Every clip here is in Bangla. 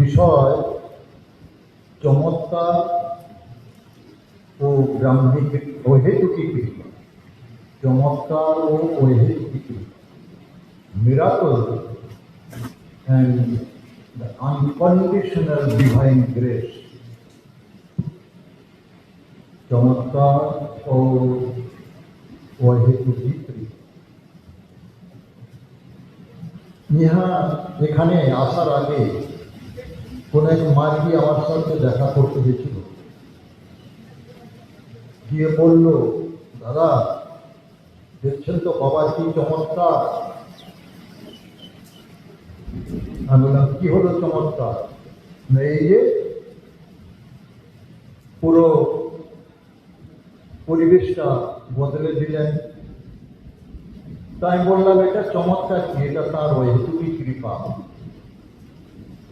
বিষয় চমৎকার ও ব্রাহ্মিক অহেতুকী কৃপা। চমৎকার ও অহেতুকী কৃপা, miracle and the unconditional divine grace. চমৎকার ও অহেতুকী কৃপা। ইহা এখানে আসার আগে কোন এক মার্গী আমার সাথে দেখা করতে গেছিল, গিয়ে বলল, দাদা দেখছেন তো বাবার কি চমৎকার। আমি বললাম, কি হলো চমৎকার? এই যে পুরো পরিবেশটা বদলে দিলেন। তাই বললাম, এটা চমৎকার কি? এটা তার অহেতুকী কৃপা।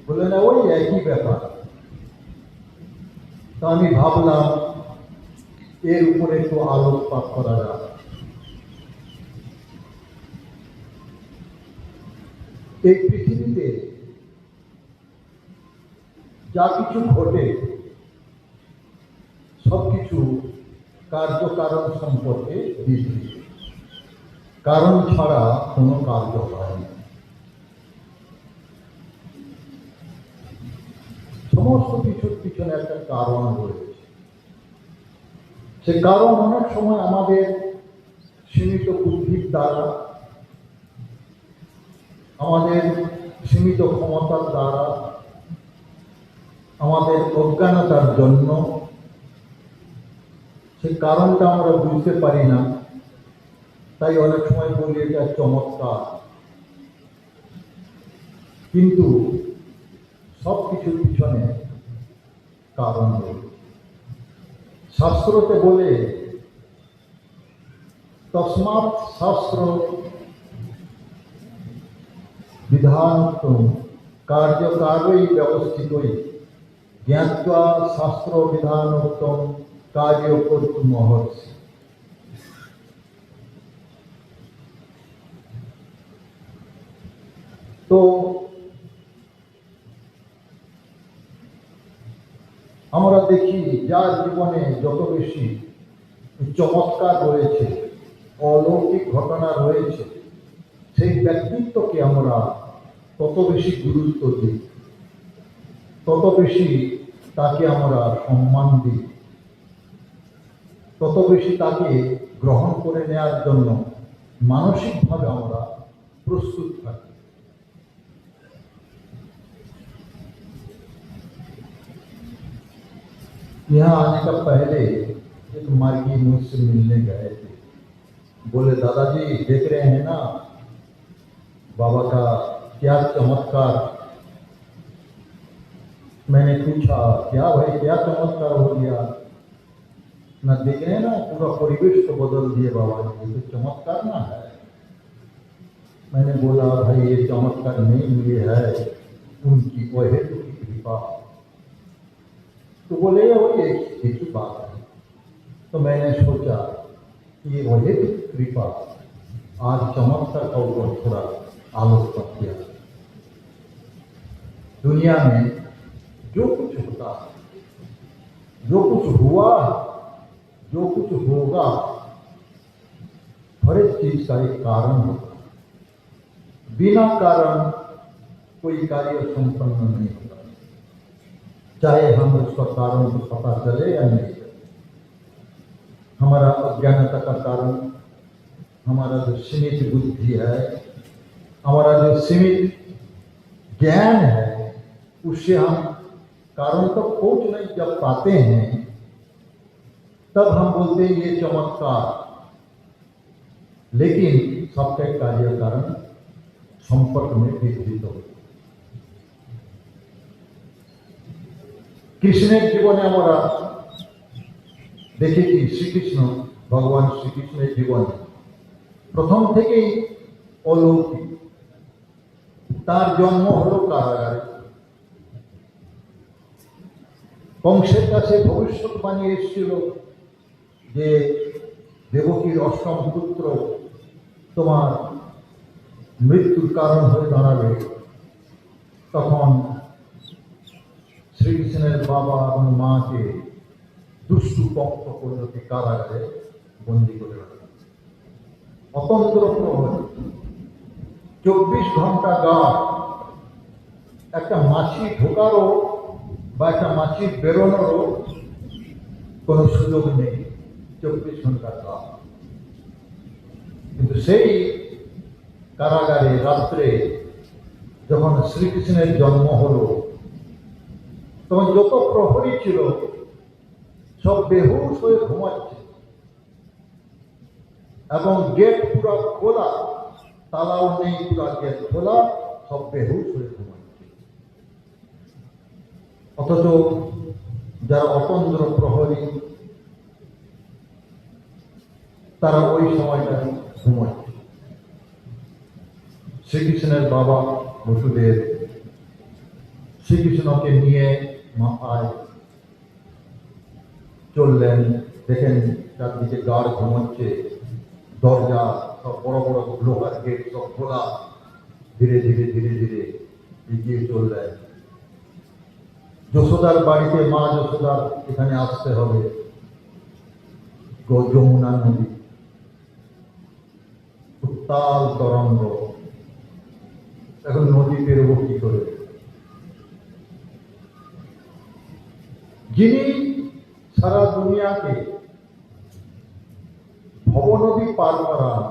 বলে না, ওই একই ব্যাপার। তা আমি ভাবলাম এর উপরে একটু আলোকপাত করা যায়। এই পৃথিবীতে যা কিছু ঘটে সবকিছু কার্যকারণ সম্পর্কে বিধৃত। কারণ ছাড়া কোনো কার্য হয় না। সমস্ত কিছুর পিছনে একটা কারণ রয়েছে। সে কারণ অনেক সময় আমাদের সীমিত বুদ্ধির দ্বারা, আমাদের সীমিত ক্ষমতার দ্বারা, আমাদের অজ্ঞানতার জন্য সে কারণটা আমরা বুঝতে পারি না। তাই অনেক সময় বলি এটা চমৎকার। কিন্তু সব কিছুর পিছনে কারণ রয়েছে। শাস্ত্রতে বলে, তস্মাৎ শাস্ত্র বিধানত্বং কার্যকারই ব্যবস্থিতই জ্ঞাত্বা শাস্ত্র বিধানোক্তং কার্য কর্তুমর্হসি। তো আমরা দেখি যার জীবনে যত বেশি চমৎকার রয়েছে, অলৌকিক ঘটনা রয়েছে, সেই ব্যক্তিত্বকে আমরা তত বেশি গুরুত্ব দিই, তত বেশি তাকে আমরা সম্মান দিই, তত বেশি তাকে গ্রহণ করে নেওয়ার জন্য মানসিকভাবে আমরা প্রস্তুত থাকি। यहाँ आने का पहले एक मार्गी मुझसे मिलने गए थे। बोले, दादाजी देख रहे हैं ना बाबा का क्या चमत्कार। मैंने पूछा, क्या भाई क्या चमत्कार हो गया? ना देख रहे हैं ना पूरा परिवेश को बदल दिए बाबा ने, ये तो चमत्कार ना है। मैंने बोला, भाई ये चमत्कार नहीं हुए है, उनकी अहेतुकी कृपा। तो बोले वही एक ही बात है। तो मैंने सोचा कि ये वही कृपा आज चमत्कार का ऊपर थोड़ा आलोकपात किया। दुनिया में जो कुछ होता, जो कुछ हुआ, जो कुछ होगा, हर एक चीज का एक कारण होता। बिना कारण कोई कार्य संपन्न नहीं होता, चाहे हम उसका कारण को पता चले या नहीं चले। हमारा अज्ञानता का कारण, हमारा जो सीमित बुद्धि है, हमारा जो सीमित ज्ञान है, उससे हम कारण तक पहुंच नहीं जब पाते हैं, तब हम बोलते हैं ये चमत्कार। लेकिन सबके कार्य कारण संपर्क में विपरीत होते। কৃষ্ণের জীবনে আমরা দেখেছি, শ্রীকৃষ্ণ, ভগবান শ্রীকৃষ্ণের জীবনে প্রথম থেকেই অলৌকিক। তার জন্ম হলো কারাগারে। কংসের কাছে ভবিষ্যৎবাণী এসেছিল যে দেবকীর অষ্টম পুত্র তোমার মৃত্যুর কারণ হয়ে দাঁড়াবে। তখন শ্রীকৃষ্ণের বাবা এবং মাকে দুষ্টু পক্ষ পর্যন্ত কারাগারে বন্দী করে রাখে। অতন্ত্র প্রহরী 24 ঘন্টা গার্ড, একটা মাছি ঢোকারও বা একটা মাছি বেরোনোরও কোনো সুযোগ নেই, 24 ঘন্টা গার্ড। কিন্তু সেই কারাগারে রাত্রে যখন শ্রীকৃষ্ণের জন্ম হলো, তখন যত প্রহরী ছিল সব বেহুশ হয়ে ঘুমাচ্ছে এবং গেট পুরো খোলা, তালাও নেই, পুরো গেট খোলা, সব বেহুশ হয়ে ঘুমাচ্ছে। অথচ যারা অতন্ত্র প্রহরী তারা ওই সময়টা ঘুমাচ্ছে। শ্রীকৃষ্ণের বাবা বসুদেব শ্রীকৃষ্ণকে নিয়ে মাথায় চললেন, দেখেন চারদিকে গার্ড ঘুমাচ্ছে, দরজা সব বড় বড় লোহার গেট সব খোলা, ধীরে ধীরে ধীরে ধীরে এগিয়ে চললেন। যশোদার বাড়িতে, মা যশোদার এখানে আসতে হবে, যমুনা নদী, উত্তাল তরঙ্গ, এখন নদী পেরোবো কি করে? যিনি সারা দুনিয়াকে ভবনদী পার করান,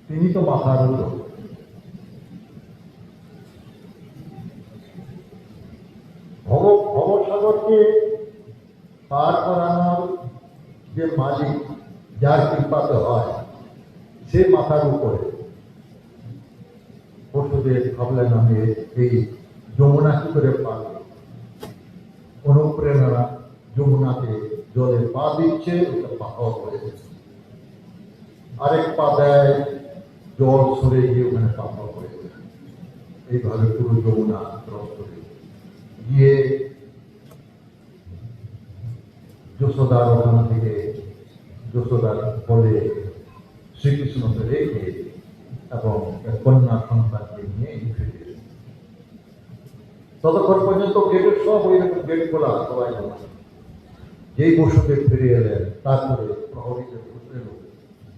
তিনি তো মাথার উপর। ভবসাগরকে পার করানোর যে মালিক, যার কৃপাতে হয়, সে মাথার উপরে। বসুদেব ভাবলেন আমি এই যমুনা কি করে পারব। অনুপ্রেরণা যমুনাতে জলে পা দিচ্ছে, ওটা পাহাড় হয়ে যাচ্ছে, আরেক পা দেয়, জল সরে গিয়ে ওখানে পাহাড় হয়ে যায়। এইভাবে পুরো যমুনা ক্রস করে গিয়ে যশোদার ওখান থেকে, যশোদার বলে শ্রীকৃষ্ণকে রেখে এবং কন্যা সন্তানকে নিয়ে ফিরে এলেন। ততক্ষণ পর্যন্ত গেটের সব ওই রকম গেট খোলা, সবাই যেই বসুদেব ফিরে এলেন, তারপরে প্রহরীদের এলো,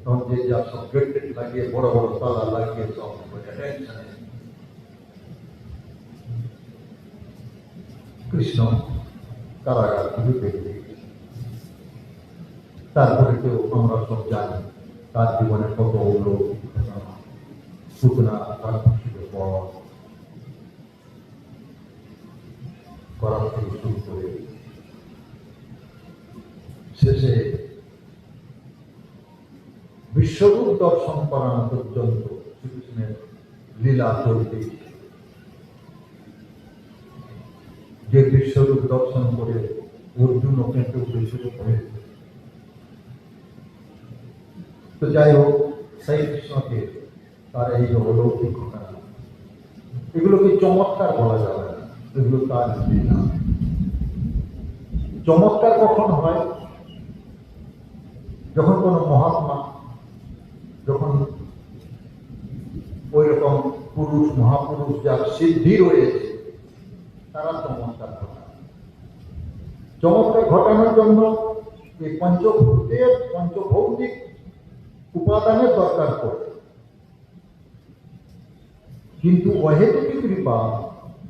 তখন যে যা সব গেট লাগিয়ে বড় বড় তালা লাগিয়ে সব কৃষ্ণ কারাগার থেকে বেরিয়ে। তারপরে কেউ আমরা সব জানি তার জীবনে কত অলৌকিক ঘটনা, সূচনা তার খুশির পর করা থেকে শুরু করে শেষে বিশ্বরূপ দর্শন করানো পর্যন্ত শ্রীকৃষ্ণের লীলা চলতে, যে বিশ্বরূপ দর্শন করে অর্জুন কিন্তু বিশ্বরূপ হয়েছে। তো যাই হোক, সেই কৃষ্ণকে তার এই যে অলৌকিক ঘটনা, এগুলোকে চমৎকার বলা যাবে না, এগুলো তার লীলা। চমৎকার কখন হয়? যখন কোনো মহাত্মা, যখন ওই রকম পুরুষ, মহাপুরুষ যার সিদ্ধি রয়েছে, তারা চমৎকার ঘটায়। চমৎকার ঘটানোর জন্য এই পঞ্চভূতের, পঞ্চভৌতিক উপাদানের দরকার পড়ে, কিন্তু অহেতুক কৃপা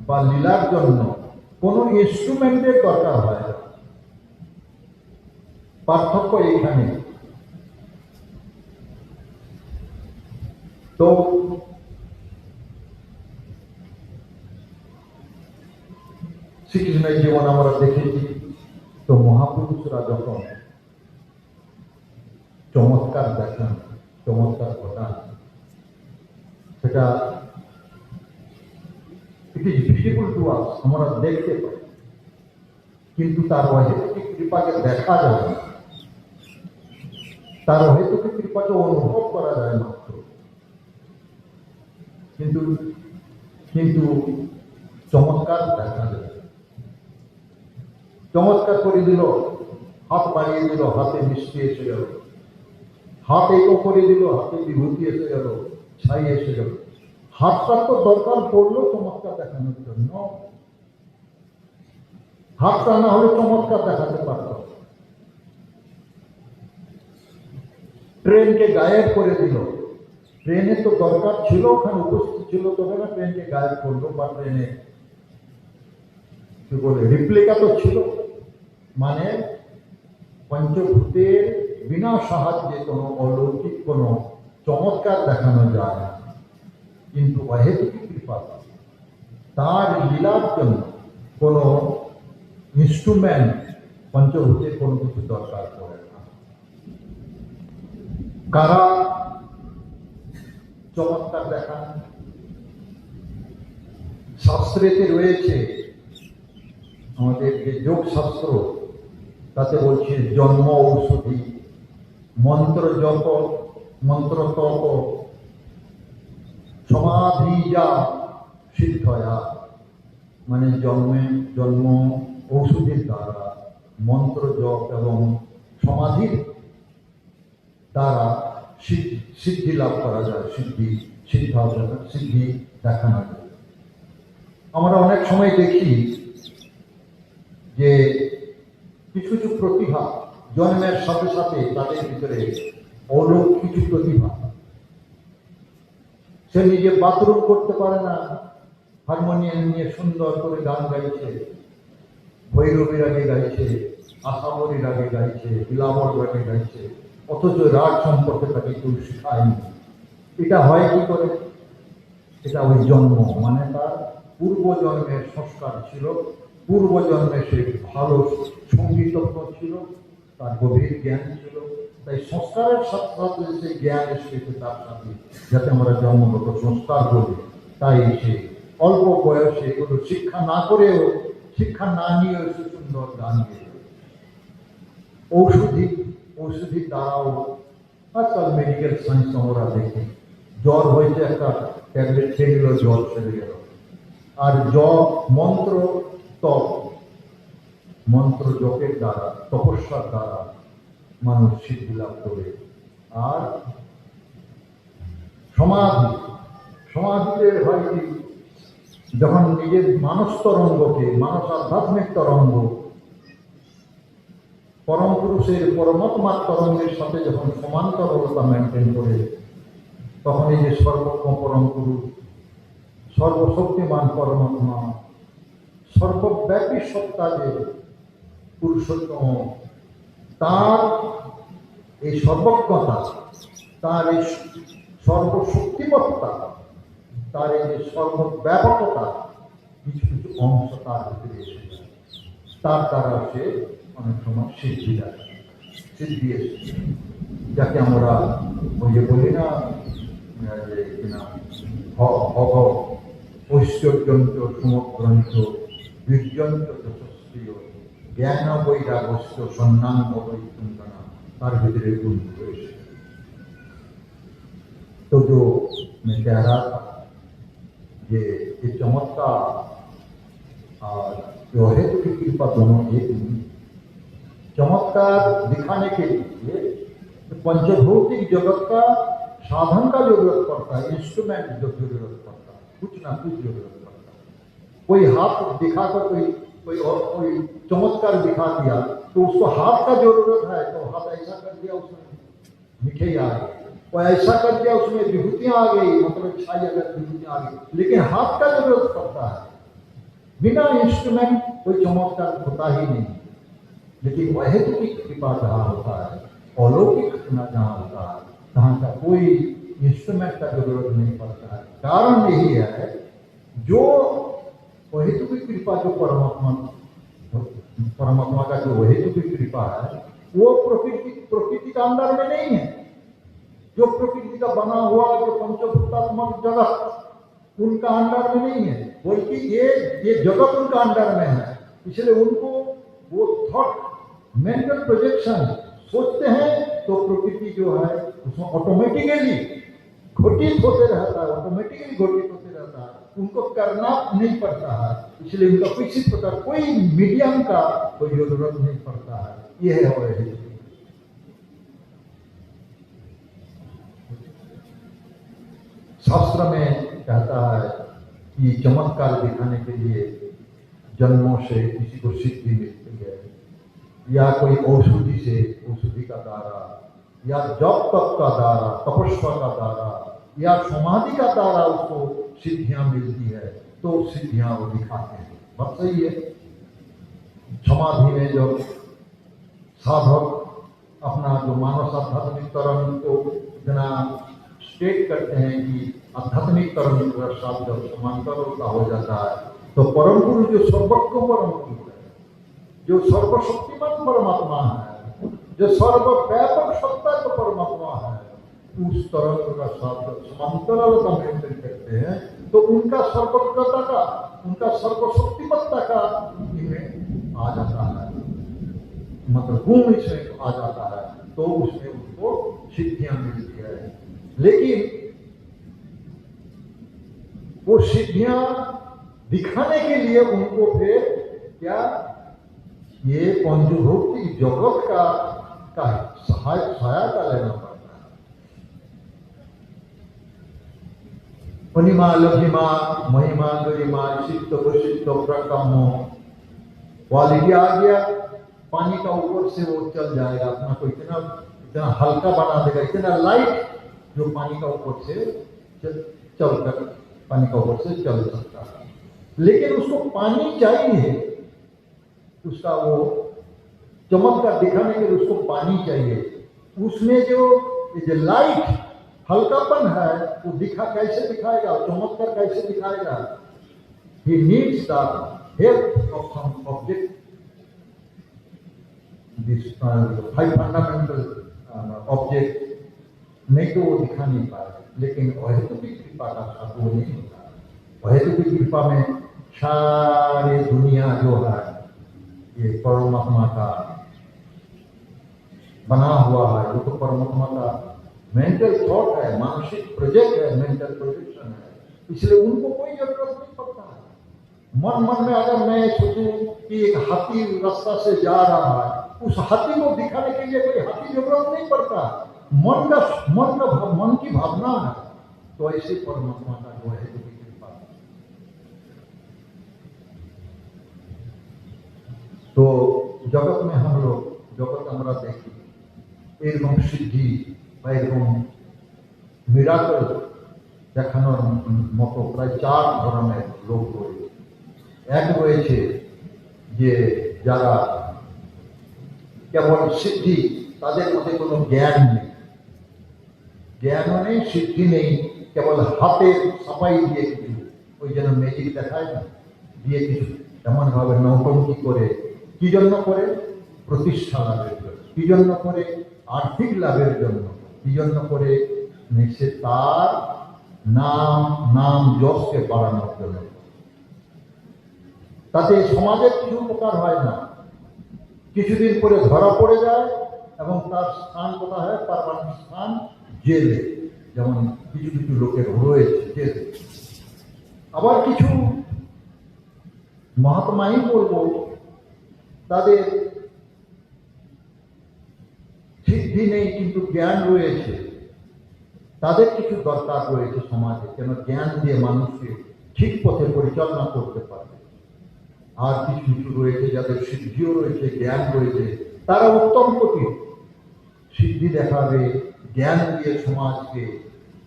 বা লীলার জন্য কোনো ইনস্ট্রুমেন্টের দরকার হয় না। পার্থক্য এইখানে। তো শ্রীকৃষ্ণের জীবন আমরা দেখেছি, তো মহাপুরুষরা যখন চমৎকার দেখান, চমৎকার ঘটান, সেটা it is visible to us, আমরা দেখতে পাই, কিন্তু তার অহেতুক কৃপাকে দেখা যায় না, তার অহেতুক কৃপাকে অনুভব করা যায় মাত্র। কিন্তু কিন্তু চমৎকার দেখা যায়। চমৎকার করে দিল, হাত বাড়িয়ে দিল, হাতে মিষ্টি এসে গেল, হাত এগো করে দিল, হাতে বিভূতি এসে গেল, ছাই এসে গেল, হাতটা তো দরকার পড়লো চমৎকার দেখানোর জন্য, হাতটা না হলে চমৎকার দেখাতে পারত। ট্রেনকে গায়েব করে দিল, ট্রেনে তো দরকার ছিল, ওখানে উপস্থিত ছিল, তবে না ট্রেনকে গায়েব করলো, বা ট্রেনে কি বলে রিপ্লিকা তো ছিল। মানে পঞ্চভূতের বিনা সাহায্যে কোনো অলৌকিক কোনো চমৎকার দেখানো যায় না, কিন্তু অহেতুক কৃপা তার লীলার জন্য কোনো ইনস্ট্রুমেন্ট পঞ্চভূতের কোনো কিছু দরকার পড়ে না। কারা চমৎকার দেখান? শাস্ত্রেতে রয়েছে, আমাদের যে যোগ শাস্ত্র তাতে বলছে জন্ম ঔষধি, মন্ত্র জপ, মন্ত্র তপ, সমাধি যা সিদ্ধয়া, মানে জন্ম ঔষধির দ্বারা, মন্ত্র জপ এবং সমাধির দ্বারা সিদ্ধি লাভ করা যায়, সিদ্ধি দেখানো যায়। আমরা অনেক সময় দেখি যে কিছু কিছু প্রতিভা জন্মের সাথে সাথে তাদের ভিতরে অলৌকিক কিছু প্রতিভা। সে নিজে বাথরুম করতে পারে না, হারমোনিয়াম নিয়ে সুন্দর করে গান গাইছে, ভৈরবীর আগে গাইছে, আসামরির আগে গাইছে, বিলাবর আগে গাইছে, অথচ রাগ সম্পর্কে তাকে কেউ শেখায়নি। এটা হয় কি করে? এটা ওই জন্ম, মানে তার পূর্বজন্মের সংস্কার ছিল, পূর্বজন্মে সে ভালো সঙ্গীতজ্ঞ ছিল, তার গভীর জ্ঞান ছিল, তাই সংস্কারের সাথে সাথে সেই জ্ঞান এসেছে তার সাথে, যাতে আমরা জন্মগত সংস্কার করি। তাই সে অল্প বয়সে এগুলো শিক্ষা না করেও, শিক্ষা না নিয়েও সে সুন্দর গান গেয়ে। ঔষধির দ্বারাও আজকাল মেডিকেল সায়েন্স আমরা দেখি, জ্বর হয়েছে একটা ট্যাবলেট খেয়ে নিল, জ্বর সেরে গেল। আর মন্ত্র জপের দ্বারা, তপস্যার দ্বারা মানুষ সিদ্ধি লাভ করে। আর সমাধিতে হয় কি, যখন নিজের মানস তরঙ্গকে, মানস আধ্যাত্মিক তরঙ্গ পরম পুরুষের পরমাত্মার তরঙ্গের সাথে যখন সমান্তরতা মেনটেন করে, তখন এই যে সর্বজ্ঞ পরম পুরুষ, সর্বশক্তিমান পরমাত্মা, সর্বব্যাপী সত্তা যে পুরুষোত্তম, তার এই সর্বজ্ঞতা, তার এই সর্বশক্তিমত্তা, তার এই যে সর্বব্যাপকতা, কিছু কিছু অংশ তার ভিতরে এসে যায়। তার দ্বারা সে অনেক সময় সিদ্ধি এসেছে, যাকে আমরা ওই যে বলি না, যে কিনা ঐশ্বর্যন্ত সমগ্রন্থ বীর্যন্ত যশস্বীয় জ্ঞান বৈরাগ্য সন্ন্যাঙ্গ বৈকুণ্ঠনা, তার ভিতরে গুণ রয়েছে। तो जो मैं कह रहा था, ये चमत्कार और जो हेतु की कृपा दोनों एक नहीं। चमत्कार दिखाने के लिए पंचभौतिक जगत का साधन का जरूरत पड़ता है, इंस्ट्रूमेंट जो जरूरत पड़ता है, कुछ ना कुछ जरूरत पड़ता है। कोई हाथ दिखाकर कोई चमत्कार दिखा दिया तो उसको हाथ का जरूरत है, तो हाथ ऐसा कर दिया उसमें मिठाई आ गई, वो ऐसा कर दिया उसमें विभूतियां आ गई, मतलब छाई अगर विभूतियां आ गई, लेकिन हाथ का जरूरत पड़ता है। बिना इंस्ट्रूमेंट कोई चमत्कार होता ही नहीं। लेकिन वह तो की कृपा जहाँ होता है, अलौकिक घटना जहाँ होता है, तहाँ का कोई इंस्ट्रूमेंट का जरूरत नहीं पड़ता है। कारण यही है, जो हेतु की कृपा, जो परमात्मा का जो हेतु की कृपा है, वो प्रकृति का अंदर में नहीं है। जो प्रकृति का बना हुआ जो पंचभूतात्मक जगत, उनका अंडर में नहीं है, बल्कि ये जगत उनका अंडर में है। इसलिए उनको वो थॉट, मेंटल प्रोजेक्शन सोचते हैं तो प्रकृति जो है उसमें ऑटोमेटिकली घटित होते रहता है, उनको करना नहीं पड़ता है। इसलिए उनका किसी प्रकार कोई मीडियम का कोई जरूरत नहीं पड़ता है। यह है और शास्त्र में कहता है कि चमत्कार दिखाने के लिए जन्मों से किसी को सिद्धि मिलती है, या कोई औषधि से औषधि का द्वारा, या जप तप का द्वारा, तपस्या का द्वारा, या समाधि का द्वारा उसको सिद्धियां मिलती है, तो सिद्धियां वो दिखाते हैं। बात सही है। समाधि में जब साधक अपना जो मानस आध्यात्मिककरण को इतना स्टेट करते हैं कि आध्यात्मिककरण का साथ जब समांतर का हो जाता है, तो परम गुरु जो सर्वज्ञ परम गुरु है, जो सर्वशक्तिमान परमात्मा है, जो सर्वव्यापक सत्ता का परमात्मा है, उस तरंग का साथ समांतराल का मेंटेन करते हैं, तो उनका सर्वज्ञता का, उनका सर्वशक्तिमत्ता का इनमें आ जाता है, मतलब गुण इसमें आ जाता है, तो उसमें उनको सिद्धियां मिलती है। लेकिन वो सिद्धियां दिखाने के लिए उनको फिर क्या ये पंचभौतिक जगत का सहायता लेना पड़ता है। अनिमा लघिमा महिमा गरिमा सिद्ध प्रसिद्ध प्रकम क्वालिटी आ गया, पानी का ऊपर से वो चल जाएगा, अपना को इतना हल्का बना देगा, इतना लाइट जो पानी का ऊपर से चलकर पानी का ऊपर से चल सकता है। लेकिन उसको पानी चाहिए, उसका वो चमत्कार दिखाने के लिए उसको पानी चाहिए। उसमें जो लाइट हल्कापन है वो कैसे दिखाएगा, चमत्कार कैसे दिखाएगा? He needs the help of some object, this 5 fundamental object, नहीं तो वो दिखा नहीं पाएगा। लेकिन अहेतुकी कृपा का साथ वो नहीं होता। अहेतुकी कृपा में सारी दुनिया जो है ये परमात्मा का बना हुआ है, वो तो परमात्मा का मेंटल थॉट है, मानसिक प्रोजेक्ट है, मेंटल प्रोजेक्शन है, इसलिए उनको कोई जरूरत नहीं पड़ता है। मन में अगर मैं सोचूं कि एक हाथी रास्ता से जा रहा है, उस हाथी को दिखाने के लिए कोई हाथी जरूरत नहीं पड़ता। मन की भावना है, तो ऐसे परमात्मा का जो है तो कृपा। तो जगत में हम लोग जगत আমরা দেখি এরকম সিদ্ধি বা এরকম মিরাকল দেখানোর মতো প্রায় 4 ধরনের লোক রয়েছে। এক রয়েছে যে যারা কেবল সিদ্ধি, তাদের মধ্যে কোনো জ্ঞান নেই, জ্ঞানও নেই, সিদ্ধি নেই, কেবল হাতের সাফাই দিয়ে কিছু ওই যেন ম্যাজিক দেখায় না, দিয়ে কিছু এমনভাবে নৌটঙ্কি করে, কি জন্য করে? প্রতিষ্ঠা লাভের জন্য। কি জন্য করে? আর্থিক লাভের জন্য। কি জন্য করে? সে তার নাম যশকে বাড়ানোর জন্য। তাতে সমাজের কিছু উপকার হয় না, কিছুদিন পরে ধরা পড়ে যায় এবং তার স্থান কোথায় হয়? পার্মানেন্ট স্থান জেলে, যেমন কিছু কিছু লোকের রয়েছে জেলে। আবার কিছু মহাত্মাই বলবো, তাদের সিদ্ধি নেই কিন্তু জ্ঞান রয়েছে, তাদের কিছু দরকার রয়েছে সমাজে, কেন জ্ঞান দিয়ে মানুষকে ঠিক পথে পরিচালনা করতে পারবে। আর কিছু কিছু রয়েছে যাদের সিদ্ধিও রয়েছে, জ্ঞান রয়েছে, তারা উত্তম কোটি সিদ্ধি দেখাবে, জ্ঞান দিয়ে সমাজকে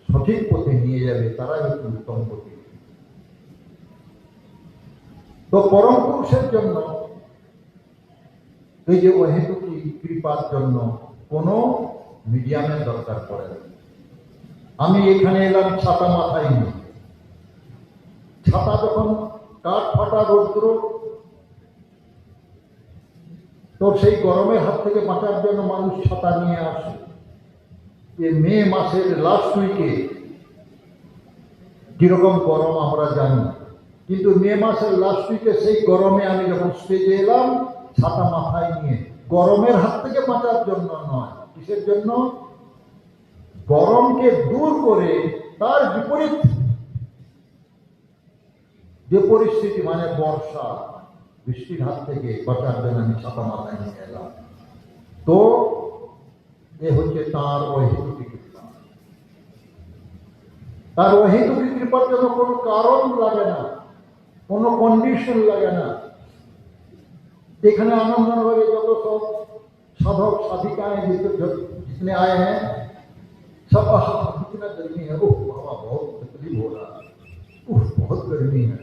সঠিক পথে নিয়ে যাবে, তারাই হচ্ছে উত্তম কোটি। তো পরম পুরুষের জন্য এই যে অহেতুকি কৃপার জন্য কোনো মিডিয়ামের দরকার পড়ে না। আমি এখানে এলাম ছাতা মাথায় নিয়ে, ছাতা যখন কাঠ ফাটা রৌদ্র, তো সেই গরমের হাত থেকে বাঁচার জন্য মানুষ ছাতা নিয়ে আসে। মে মাসের লাস্ট উইকে কিরকম গরম আমরা জানি, কিন্তু মে মাসের লাস্ট উইকে সেই গরমে আমি যখন স্টেজে এলাম ছাতা মাথায় নিয়ে, গরমের হাত থেকে বাঁচার জন্য নয়, কিসের জন্য? গরমকে দূর করে তার বিপরীত যে পরিস্থিতি, মানে বর্ষা বৃষ্টির হাত থেকে বাঁচার জন্য আমি ছাতা মাথায় নিয়ে এলাম। তো এ হচ্ছে তাঁর অহেতুকি কৃপা। তার অহেতুকী কৃপার জন্য কোনো কারণ লাগে না, কোনো কন্ডিশন লাগে না। এখানে आनंदनगरे যত সব साधक साधिकाएं जितने आए हैं सब इतना गर्मी है, ओह बाबा बहुत तकलीफ हो रहा है, बहुत गर्मी है,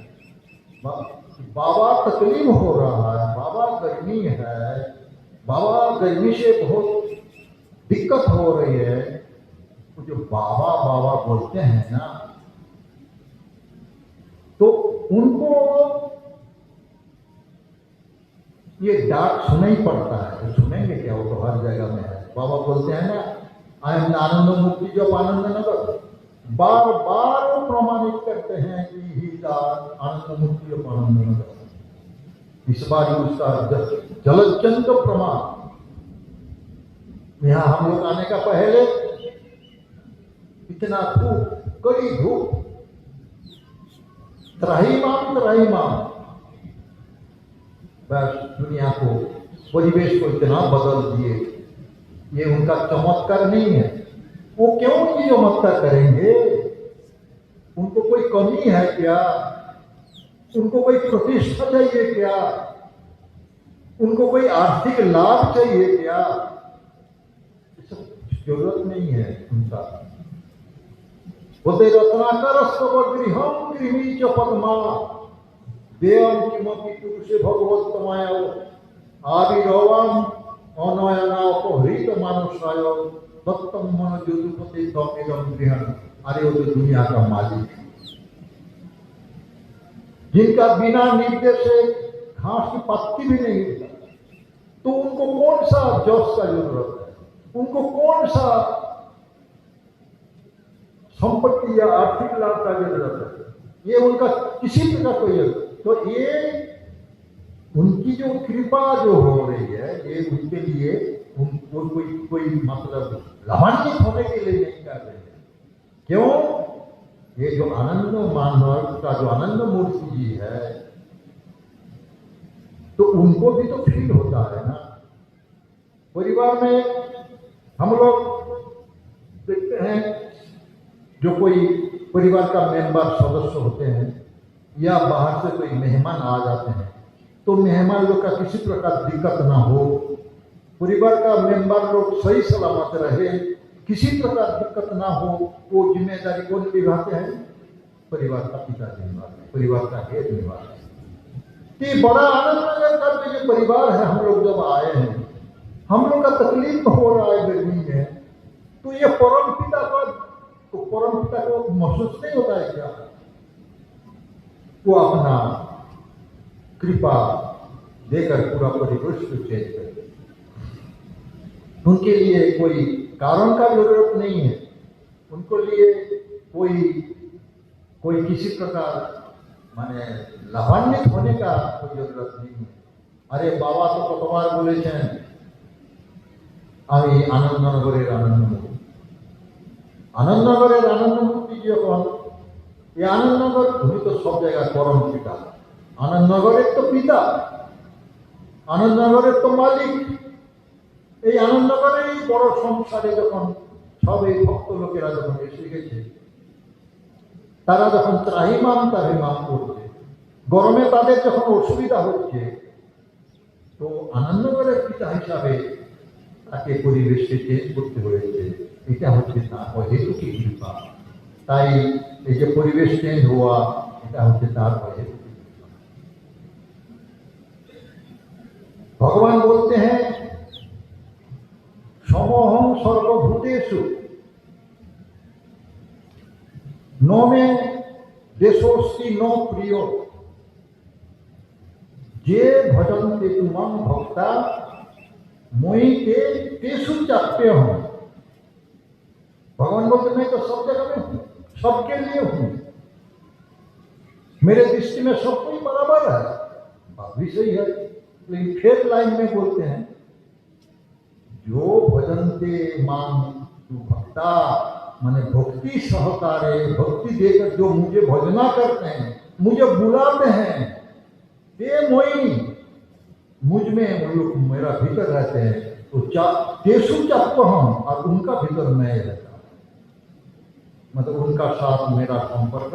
बाबा तकलीफ हो रहा है, बाबा गर्मी है, बाबा गर्मी से बहुत दिक्कत हो रही है। तो जो बाबा बाबा बोलते हैं ना, तो उनको ये डाक सुना ही पड़ता है। तो सुनेंगे क्या, वो तो हर जगह में है। बाबा बोलते हैं ना, आई एम आनंद मुक्ति जब आनंदनगर, बार बार वो प्रमाणित करते हैं कि ही आनंद मुक्ति जब आनंदनगर। इस बार उसका जलचंद प्रमाण। यहाँ हम लोग आने का पहले इतना धूप, कड़ी धूप, त्राहिमाम बस दुनिया को, परिवेश को इतना बदल दिए। ये उनका चमत्कार नहीं है। वो क्यों ये चमत्कार करेंगे? उनको कोई कमी है क्या? उनको कोई प्रतिष्ठा चाहिए क्या? उनको कोई आर्थिक लाभ चाहिए क्या? जरूरत नहीं है उनका। बोलते रत्नाकर गृहम गृही च पद्मा देवम किमपि पुरुषे भगवत्तमाय आविर्भवम अनयनापहृत मानुषाय दत्तम मन ज्योतिपति तमिदम गृहण। अरे वो तो दुनिया का मालिक है, जिनका बिना निर्देश से घास की पत्ती भी नहीं होता, तो उनको कौन सा जस का जरूरत है? उनको कौन सा संपत्ति या आर्थिक लाभ का जरूरत है? ये उनका किसी प्रकार कोई जरूरत। तो ये उनकी जो कृपा जो हो रही है, ये उनके लिए उनको कोई मतलब लाभान्वित होने के लिए नहीं कर रहे हैं। क्यों? ये जो आनंद मानव का जो आनंद मूर्ति जी है, तो उनको भी तो फील होता है ना। परिवार में हम लोग देखते हैं, जो कोई परिवार का मेंबर सदस्य होते हैं या बाहर से कोई मेहमान आ जाते हैं, तो मेहमान लोग का किसी प्रकार दिक्कत ना हो, परिवार का मेंबर लोग सही सलामत रहे, किसी प्रकार दिक्कत ना हो, वो जिम्मेदारी कौन निभाते हैं? परिवार का पिता निभाते हैं, परिवार का हेड निभाते हैं। कि बड़ा आनंद का जो परिवार है, हम लोग जब आए हैं, हम लोग का तकलीफ हो रहा है गर्मी में, तो ये परम पिता को महसूस नहीं होता है क्या? वो अपना कृपा देकर पूरा परिवेश को चेंज कर। उनके लिए कोई कारण का जरूरत नहीं है, उनको लिए कोई किसी प्रकार माने लाभान्वित होने का कोई जरूरत नहीं है। अरे बाबा तो कतबार बोलेছেন আমি আনন্দনগরের আনন্দমুক্তি। আনন্দনগরের আনন্দমুক্তি যখন ये आनंदनगर তুমি তো সব জায়গায় পরম পিতা, আনন্দনগরের তো পিতা, আনন্দনগরের তো মালিক। এই আনন্দনগরের এই বড় সংসারে যখন সব এই ভক্ত লোকেরা যখন এসে গেছে, তারা যখন ত্রাহিমাম করছে, গরমে তাদের যখন অসুবিধা হচ্ছে, তো আনন্দনগরের পিতা হিসাবে তাকে পরিবেশকে চেঞ্জ করতে হয়েছে। এটা হচ্ছে তার অহেতুকী কৃপা। তাই এই যে পরিবেশ চেঞ্জ হওয়া, এটা হচ্ছে তার অহেতুকী কৃপা। ভগবান বলতে हैं समोहम सर्वभूतेषु न मे देशोस्ति न प्रिय जे भजन्ते तुमं भक्ता मोहि तेषु चाप्यहम्। भगवान बोलते मैं तो सब जगह में हूँ, सबके लिए हूँ, मेरे दृष्टि में सब कोई बराबर है। बात भी सही है, लेकिन फिर लाइन में बोलते हैं जो भजन्ते मां तू भक्ता, माने भक्ति सहकारे, भक्ति देकर जो मुझे भजना करते हैं, मुझे बुलाते हैं, ते मोई, मुझ में उन लोग मेरा भीतर रहते हैं, तो तेसु चाप्यहम्, और उनका भीतर मैं रहता। मतलब उनका साथ मेरा संपर्क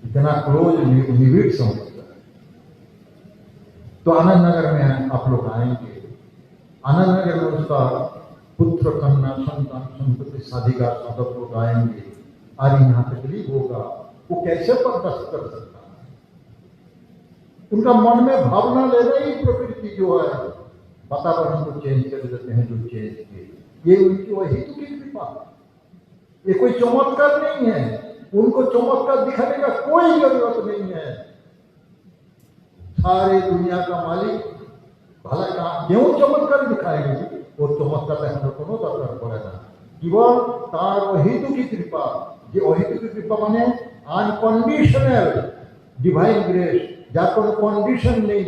इतना क्लोज निविड़ संपर्क है। तो आनंद नगर में आप लोग आएंगे, आनंद नगर में उसका पुत्र कन्या संतान संपत्ति साधिका सब लोग आएंगे और यहाँ तकलीफ होगा, वो कैसे बर्दाश्त कर सकता है? उनका मन में भावना ले रही प्रकृति जो है, वातावरण को चेंज कर देते हैं जो चेंज किए, ये उनकी वही तो की कृपा, ये कोई चमत्कार नहीं है। उनको चमत्कार दिखाने का कोई जरूरत नहीं है। सारे दुनिया का मालिक भला कहाँ क्यों चमत्कार दिखाएंगे? वो चमत्कार देखने को दरकार पड़े ना, केवल तार अहितु की कृपा। जो अहितु की कृपा माने अनकंडीशनल डिवाइन ग्रेस, যার কোনো কন্ডিশন নেই।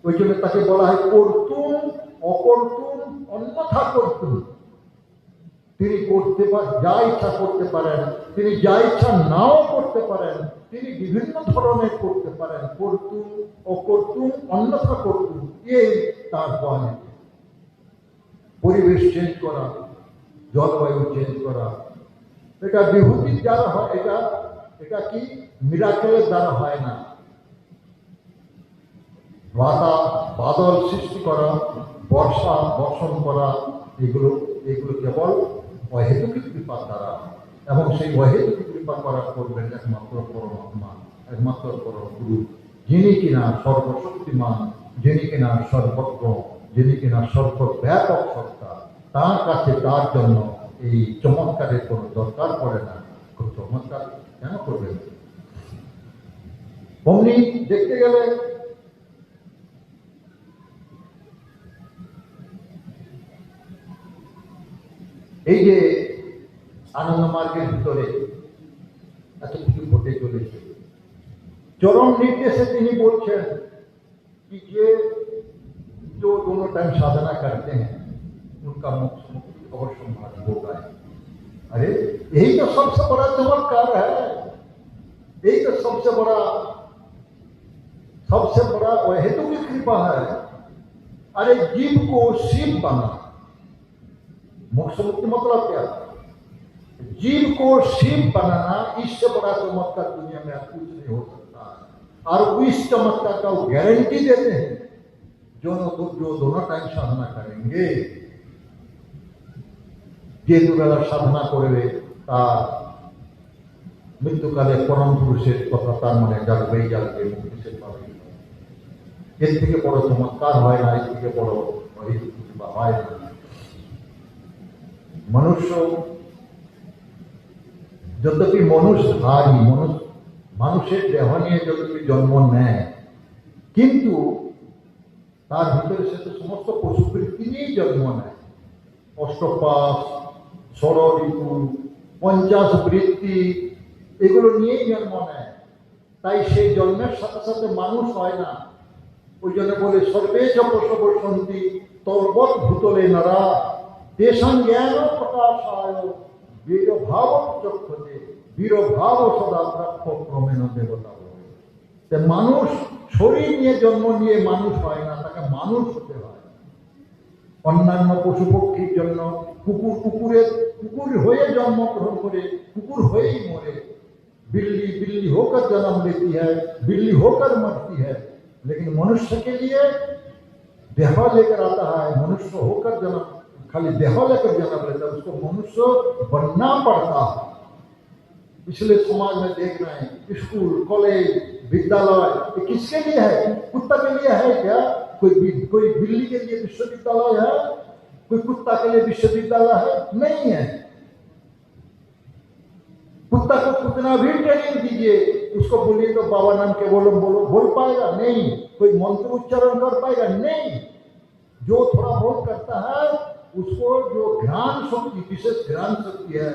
ওই জন্য তাকে বলা হয় কর্তুম অকর্তুম অন্যথা কর্তুম। তিনি করতে যা ইচ্ছা করতে পারেন, তিনি যা ইচ্ছা নাও করতে পারেন, তিনি বিভিন্ন ধরনের করতে পারেন। কর্তুম অকর্তুম অন্যথা কর্তুম, এই তার কোয়ালিটি। পরিবেশ চেঞ্জ করা, জলবায়ু চেঞ্জ করা, এটা বিভূতির দ্বারা হয়। এটা কি মিরাকেলের দ্বারা হয় না। বাদল সৃষ্টি করা, বর্ষা বর্ষণ করা, এগুলো কেবল অহেতুকী কৃপার দ্বারা। এবং সেই অহেতুকী কৃপা করা করবেন একমাত্র পরমাত্মা, একমাত্র পরম গুরু, যিনি কিনা সর্বশক্তিমান, যিনি কিনা সর্বজ্ঞ, যিনি কিনা সর্বব্যাপক সত্তা। তার কাছে তার জন্য এই চমৎকারের কোনো দরকার পড়ে না। চমৎকার কেন করবেন? অমনি দেখতে গেলে এই যে আনন্দ মার্গের ভিতরে এত কিছু ঘটে চলেছে, চরম নির্দেশে তিনি বলছেন कि ये जो दोनों टाइम साधना करते हैं उनका मोक्ष मुक्ति अवश्य मार्ग होगा। अरे यही तो सबसे बड़ा चमत्कार है, यही तो सबसे बड़ा हेतु की कृपा है। अरे जीव को शिव बना, मोक्ष मुक्ति मतलब क्या? जीव को शिव बनाना, इससे बड़ा चमत्कार दुनिया में कुछ नहीं हो सकता। और इस चमत्कार का वो गारंटी देते हैं जो दोनों टाइम साधना करेंगे। যে দুবেলা সাধনা করবে তার মৃত্যুকালে পরম পুরুষের কথা তার মনে জাগবেই জাগবে, মুক্তি সে পাবে। এর থেকে বড় চমৎকার হয় না, এর থেকে বড় হয় না। মনুষ্য যতটি মনুষ্যধারী, মানুষের দেহ নিয়ে যতটি জন্ম নেয়, কিন্তু তার ভিতরে সে তো সমস্ত পশুবৃত্তি নিয়েই জন্ম নেয়। অষ্টপাশ, ষড়ঋতু, 50 বৃত্তি, এগুলো নিয়েই জন্ম নেয়। তাই সেই জন্মের সাথে সাথে মানুষ হয় না। ওই জন্য বলে সর্বে চ প্রসব সন্তি তর্বৎ ভূতলে নারা তেষাং জ্ঞান প্রকাশায় বীরভাব চক্ষতে বীরভাব সদা প্রাপ্য ক্রমেণ দেবতা। মানুষ শরীর নিয়ে জন্ম নিয়ে মানুষ হয় না, তাকে মানুষ হতে হয়। অন্যান্য পশু পক্ষীর জন্য कुकुर होए जन्मग्रहण करे, कुकुर हो ही मरे। बिल्ली होकर जन्म लेती है, बिल्ली होकर मरती है। लेकिन मनुष्य के लिए देह लेकर आता है, मनुष्य होकर जन्म, खाली देह लेकर जन्म लेता है, उसको मनुष्य बनना पड़ता है। इसलिए समाज में देख रहे हैं स्कूल, कॉलेज, विद्यालय, ये किसके लिए है? कुत्ता के लिए है क्या? कोई बिल्ली के लिए विश्वविद्यालय है? कोई कुत्ता के लिए विश्वविद्यालय है? नहीं है। कुत्ता को कितना भी ट्रेनिंग दीजिए, उसको बोलिए तो बाबा नाम के बोल पाएगा? नहीं। कोई मंत्र उच्चारण कर पाएगा? नहीं। जो थोड़ा बहुत करता है उसको जो घ्राण शक्ति, विशेष घ्राण शक्ति है,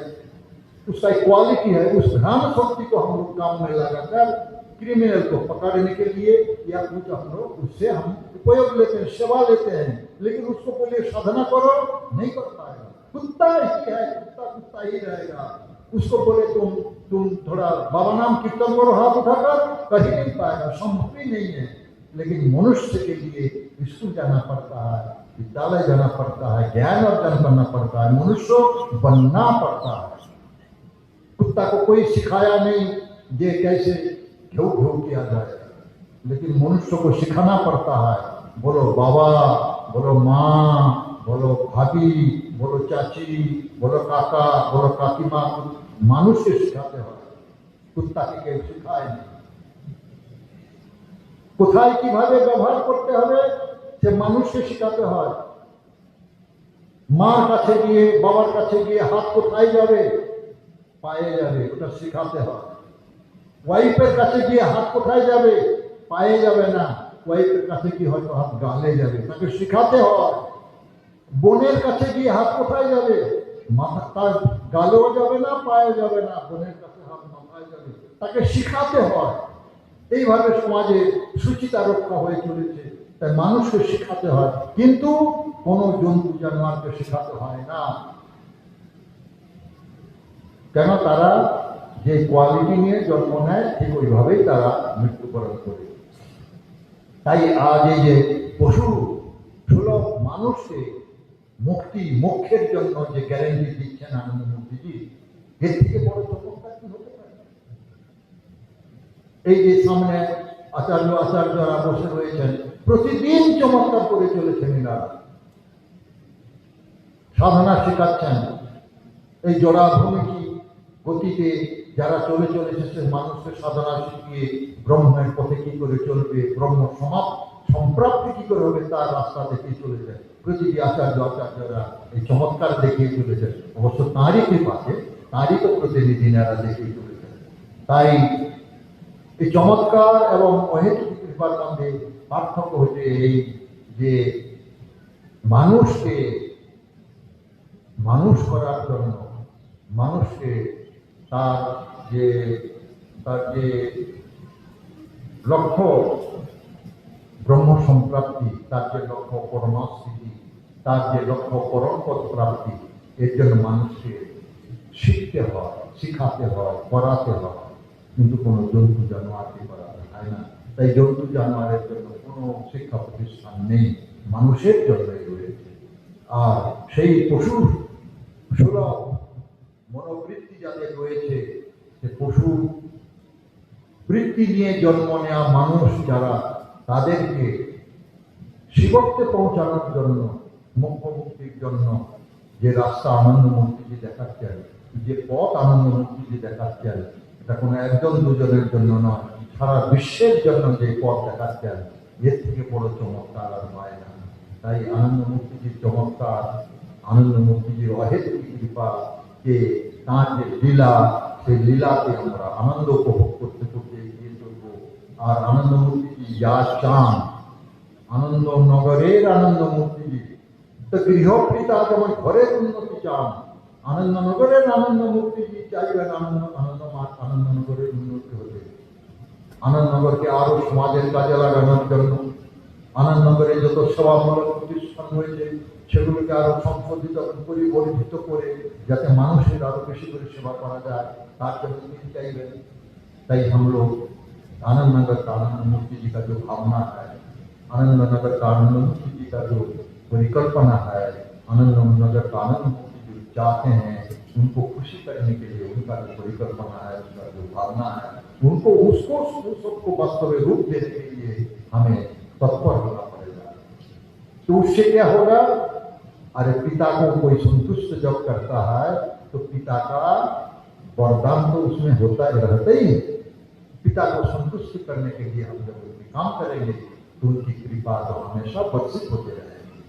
उसका एक क्वालिटी है, उस घ्राण शक्ति को हम लोग काम में लगाकर क्रिमिनल को पकड़ने के लिए या कुछ हम लोग उससे हम उपयोग लेते हैं, सेवा लेते हैं। लेकिन उसको बोलिए साधना करो, नहीं कर पाएगा। कुत्ता ही है, कुत्ता ही रहेगा। उसको बोले तुम थोड़ा बाबा नाम कीर्तन करो हाथ उठाकर, कहीं नहीं पाएगा, संभव ही नहीं है। लेकिन मनुष्य के लिए स्कूल जाना पड़ता है, विद्यालय जाना पड़ता है, ज्ञान अर्जन करना पड़ता है, मनुष्य बनना पड़ता है। कुत्ता को कोई सिखाया नहीं ये कैसे घेऊ घेऊ किया जाए, लेकिन मनुष्य को सिखाना पड़ता है। बोलो बाबा, बोलो माँ, बोलो भाभी, बोलो चाची, बोलो काका, बोलो काकीमा, मानुष के सिखाते हो, कुत्ता के सिखाए नहीं। কোথায় কিভাবে ব্যবহার করতে হবে সে মানুষকে শেখাতে হয়। মার কাছে গিয়ে বাবার কাছে গিয়ে হাত কোথায় যাবে, পায়ে যাবে, ওটা শেখাতে হয়। ওয়াইফের কাছে গিয়ে হাত কোথায় যাবে, পায়ে যাবে না, ওয়াইফের কাছে গিয়ে হয়তো হাত গালে যাবে, তাকে শেখাতে হয়। বোনের কাছে গিয়ে হাত কোথায় যাবে, মাথা তার গালেও যাবে না, পায়ে যাবে না, বোনের কাছে হাত মাথায় যাবে, তাকে শেখাতে হয়। এইভাবে সমাজে সুচিতা রক্ষা হয়ে চলেছে, তাই মানুষকে শেখাতে হয়, কিন্তু কোনো জন্তু জানোয়ারকে শেখাতে হয় না। কেন? তারা যে কোয়ালিটি নিয়ে জন্ম নেয় ঠিক ওইভাবেই তারা মৃত্যুবরণ করে। তাই আজ এই যে পশু সুলভ মানুষকে মুক্তি মোক্ষের জন্য যে গ্যারেন্টি দিচ্ছেন আনন্দমূর্তিজি, এর থেকে বড় চমৎকার কি হতে পারে? এই যে সামনে আচার্যরা বসে রয়েছেন, প্রতিদিন চমৎকার করে চলেছেন এনারা, সাধনা শেখাচ্ছেন। এই জড়াভূমিকি গতিতে যারা চলেছে সে মানুষকে সাধনা শিখিয়ে ব্রহ্মের পথে কি করে চলবে, ব্রহ্ম সম্প্রাপ্তি কি করে হবে তার রাস্তা দেখিয়ে চলেছে। প্রতিটি আচার্যরা এই চমৎকার দেখিয়ে চলেছে, অবশ্য তাঁরই কৃপাতে, তাঁরই তো প্রতিনিধিরা দেখিয়ে চলেছে। তাই এই চমৎকার এবং অহেতুক কৃপার মধ্যে পার্থক্য হচ্ছে এই যে মানুষকে মানুষ করার জন্য, মানুষকে তার যে লক্ষ্য ব্রহ্ম সম্প্রাপ্তি, তার যে লক্ষ্য পরমাস্থিতি, তার যে লক্ষ্য পরমপদ প্রাপ্তি, এর জন্য মানুষকে শিখতে হয়, শিখাতে হয়, করাতে হয়, কিন্তু কোনো জন্তু জানোয়ারকে করাতে হয় না। তাই জন্তু জানোয়ারের জন্য কোনো শিক্ষা প্রতিষ্ঠান নেই, মানুষের জন্যই রয়েছে। আর সেই পশু সুলভ মনোবৃত্তি যাদের রয়েছে, সে পশু বৃত্তি নিয়ে জন্ম নেওয়া মানুষ যারা, তাদেরকে শিবত্বে পৌঁছানোর জন্য, মোক্ষ মুক্তির জন্য যে রাস্তা আনন্দমূর্তিজি দেখাচ্ছেন, যে পথ আনন্দমূর্তিজি দেখাচ্ছেন, এটা কোনো একজন দুজনের জন্য নয়, সারা বিশ্বের জন্য যে পথ দেখাচ্ছেন, এর থেকে বড় চমৎকার আর হয় না। তাই আনন্দমূর্তিজির চমৎকার, আনন্দমূর্তিজির অহেতুক কৃপা, যে তাঁর যে লীলা, সেই লীলাকে আমরা আনন্দ উপভোগ করতে করতে এগিয়ে চলব। আর আনন্দমূর্তিজি যা চান, আনন্দনগরের আনন্দমূর্তিজি তো গৃহপিতা যেমন ঘরের উন্নতি চান, আনন্দনগরের আনন্দমূর্তিজি চাইবেন আনন্দনগরের উন্নতি হতে, আনন্দনগরকে আরো সমাজের কাজে লাগানোর জন্য, আনন্দনগরে যত সেবামূলক প্রতিষ্ঠান রয়েছে সেগুলোকে আরো সংশোধিত পরিবর্ধিত করে যাতে মানুষের আরো বেশি করে সেবা করা যায়, তার জন্য তিনি চাইবেন। তাই हम लोग आनंदनगर का आनंदमूर्ति जी का जो भावना है, आनंदनगर का आनंदमूर्ति जी का जो परिकल्पना है, आनंदनगर का आनंदमूर्ति जो चाहते हैं उनको खुशी करने के लिए उनका जो परिकल्पना है, उनका जो भावना है, उनको उसको सबको वास्तविक रूप देने के लिए हमें तत्पर होना पड़ेगा। तो उससे क्या होगा? अरे पिता को कोई संतुष्ट जब करता है तो पिता का वरदान तो उसमें होता रहता ही है। पिता को संतुष्ट करने के लिए हम जब कोई काम करेंगे तो उनकी कृपा तो हमेशा वर्षित होते रहेगी।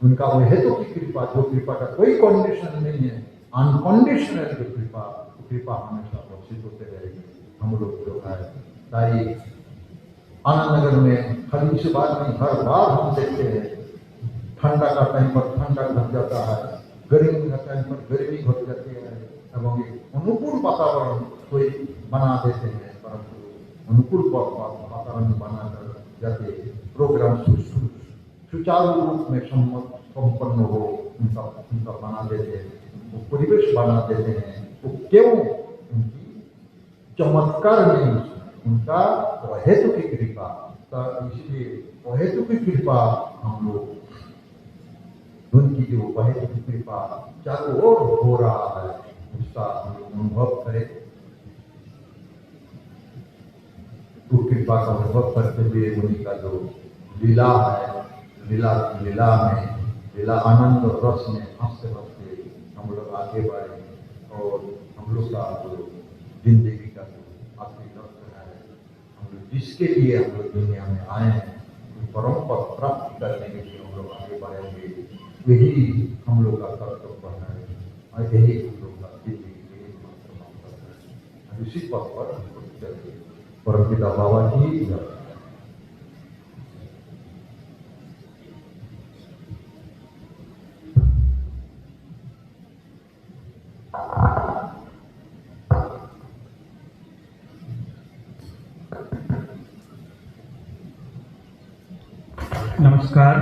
उनका वो हेतु की कृपा, जो कृपा का कोई कंडीशन नहीं है, अनकंडीशनल जो कृपा हमेशा वर्षित होते रहेगी हम लोग जो है। ताई आनंदनगर में खाली इस बात नहीं, हर बार हम देखते हैं ठंडा का टाइम पर ठंडा घट जाता है, गर्मी का टाइम पर गर्मी घट जाती है, এবং অনুকূল वातावरण कोई बना देते हैं, परंतु अनुकूल वातावरण बना कर जाते प्रोग्राम सुचारू रूप में संपन्न हो, उनका बना देते हैं, उनको परिवेश बना देते हैं। तो क्यों? उनकी चमत्कार नहीं, उनका अहेतु की कृपा। तो इसलिए अहेतु की कृपा हम लोग उनकी जो पहले की कृपा चारों ओर हो रहा है उसका हम लोग अनुभव करें। तो कृपा का अनुभव करते हुए उन्हीं का जो लीला है, लीला आनंद और रस में हंसते हंसते हम लोग आगे बढ़े और हम लोग का जो जिंदगी का जो आखिरी लक्ष्य है, हम लोग जिसके लिए हम लोग दुनिया में आए हैं, परम पद प्राप्त करने के लिए हम लोग आगे बढ़ेंगे। यही हम लोग का कर्तव्य है और यही हम लोग का है। इसी पद पर हम लोग चलेंगे। परमपिता बाबा की जय। नमस्कार।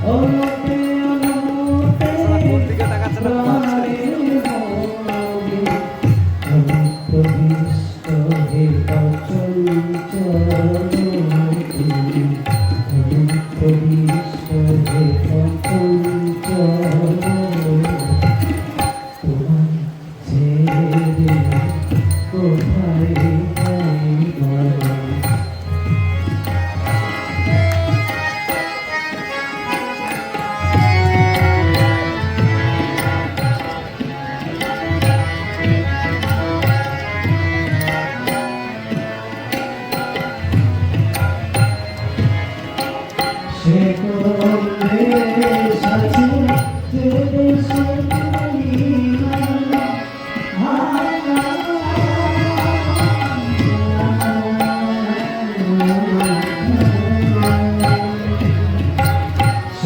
Oh, হে অচল চরণী অনন্ত বিশ্ব হে অচল চরণী তোমায় ছেড়ে কোথায় যাইব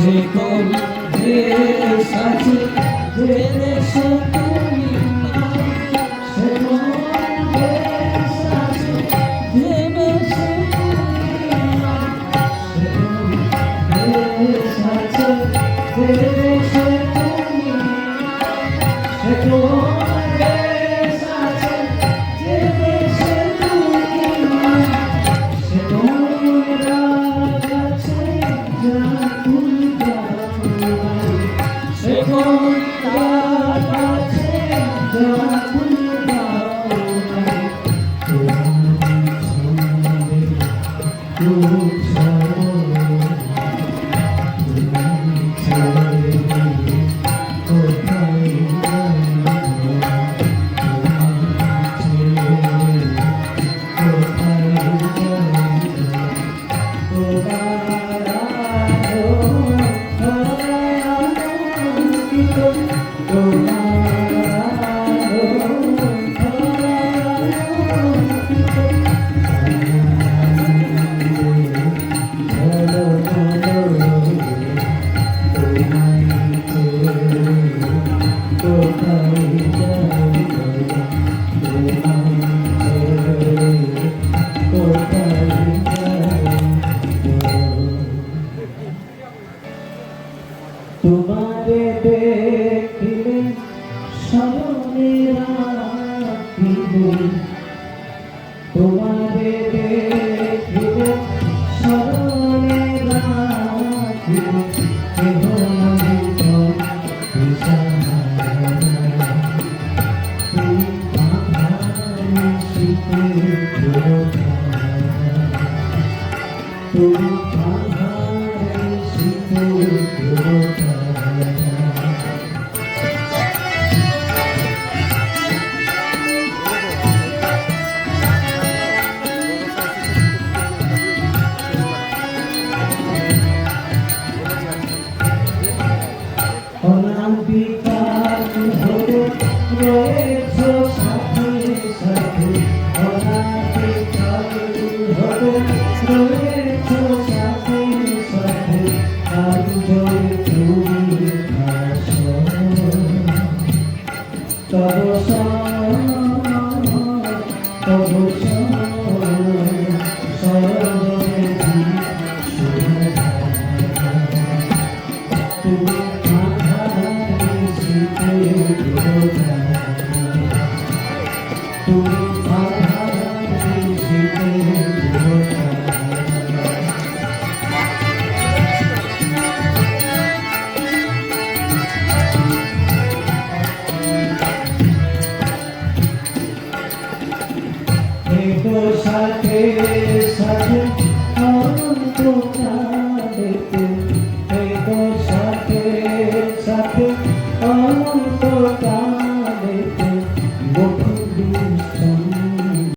সে কোনে সাথে তেরে সঙ্গীনা সে কোনে সাথে তেরে সঙ্গীনা সে কোনে সাথে তেরে সঙ্গীনা তোমারে দেখিলে স্মরণে রাখিব তোমারে দেখিলে স্মরণে রাখিব কেহ নাহি অনাবিকার হতে রয়েছে সাথে সাথে অনাবিকার হতে রয়েছে সাথে সাথে আর জয় তুমি আসো তব তব সর্বদে তুমি সাথে সাথে অনন্ত কালেতে সাথে